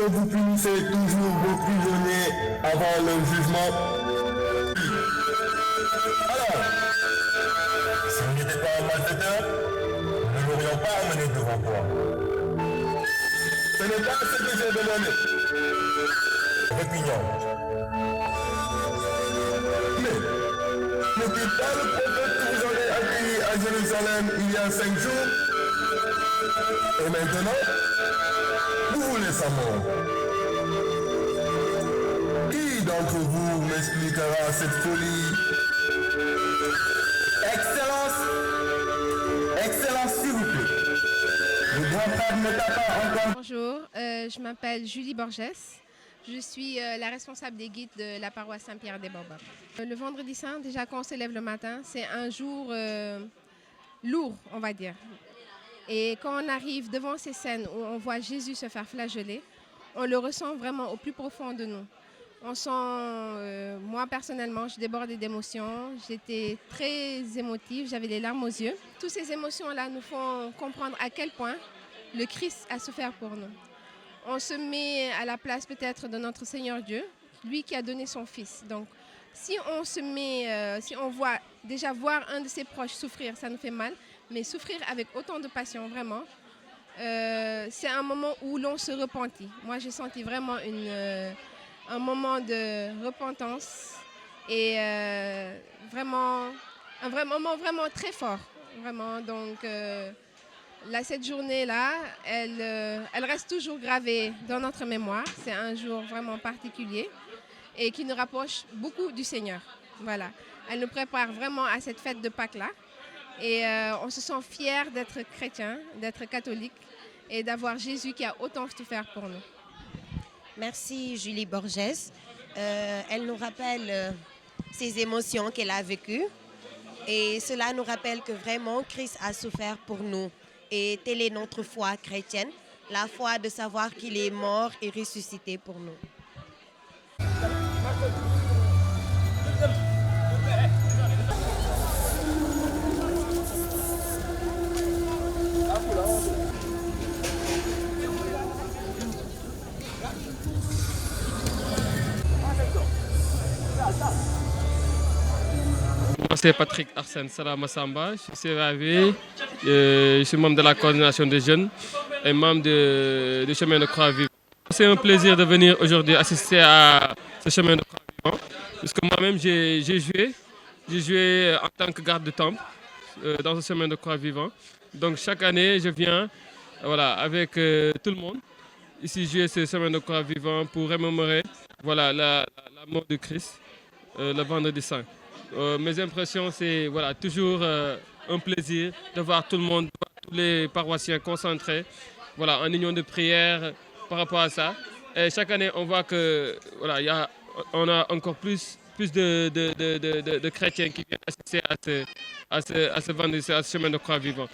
vous punissez toujours vos prisonniers avant le jugement. Alors, s'il n'était pas un malfaiteur, nous ne l'aurions pas amené devant toi. Ce n'est pas ce que j'ai demandé. Répugnant. Mais, n'est-il pas le prophète que vous avez accueilli à Jérusalem il y a 5 jours? Et maintenant, vous voulez sa mort. Qui d'entre vous m'expliquera cette folie? Excellence, Excellence, s'il vous plaît. Le grand frère ne t'a pas encore... Bonjour, je m'appelle Julie Borges. Je suis la responsable des guides de la paroisse Saint-Pierre des Baobabs. Le vendredi saint, déjà quand on se lève le matin, c'est un jour lourd, on va dire. Et quand on arrive devant ces scènes où on voit Jésus se faire flageller, on le ressent vraiment au plus profond de nous. On sent, moi personnellement, je débordais d'émotions, j'étais très émotive, j'avais les larmes aux yeux. Toutes ces émotions-là nous font comprendre à quel point le Christ a souffert pour nous. On se met à la place peut-être de notre Seigneur Dieu, lui qui a donné son Fils. Donc, si on se met, si on voit déjà voir un de ses proches souffrir, ça nous fait mal, mais souffrir avec autant de passion, vraiment, c'est un moment où l'on se repentit. Moi, j'ai senti vraiment un moment de repentance et vraiment un vrai moment vraiment très fort, vraiment. Donc, cette journée-là, elle reste toujours gravée dans notre mémoire. C'est un jour vraiment particulier et qui nous rapproche beaucoup du Seigneur. Voilà. Elle nous prépare vraiment à cette fête de Pâques-là. Et on se sent fiers d'être chrétien, d'être catholique et d'avoir Jésus qui a autant souffert pour nous. Merci Julie Borges. Elle nous rappelle ces émotions qu'elle a vécues. Et cela nous rappelle que vraiment Christ a souffert pour nous. Et telle est notre foi chrétienne, la foi de savoir qu'il est mort et ressuscité pour nous. C'est Patrick Arsène Salamassamba, je suis ravi, je suis membre de la coordination des jeunes et membre du chemin de croix vivant. C'est un plaisir de venir aujourd'hui assister à ce chemin de croix vivant, puisque moi-même j'ai joué en tant que garde de temple dans ce chemin de croix vivant. Donc chaque année je viens avec tout le monde ici jouer ce chemin de croix vivant pour remémorer la mort de Christ le vendredi saint. Mes impressions, c'est toujours un plaisir de voir tout le monde, tous les paroissiens concentrés en union de prière par rapport à ça. Et chaque année, on voit que on a encore plus de chrétiens qui viennent assister à ce vendredi, à ce chemin de croix vivant.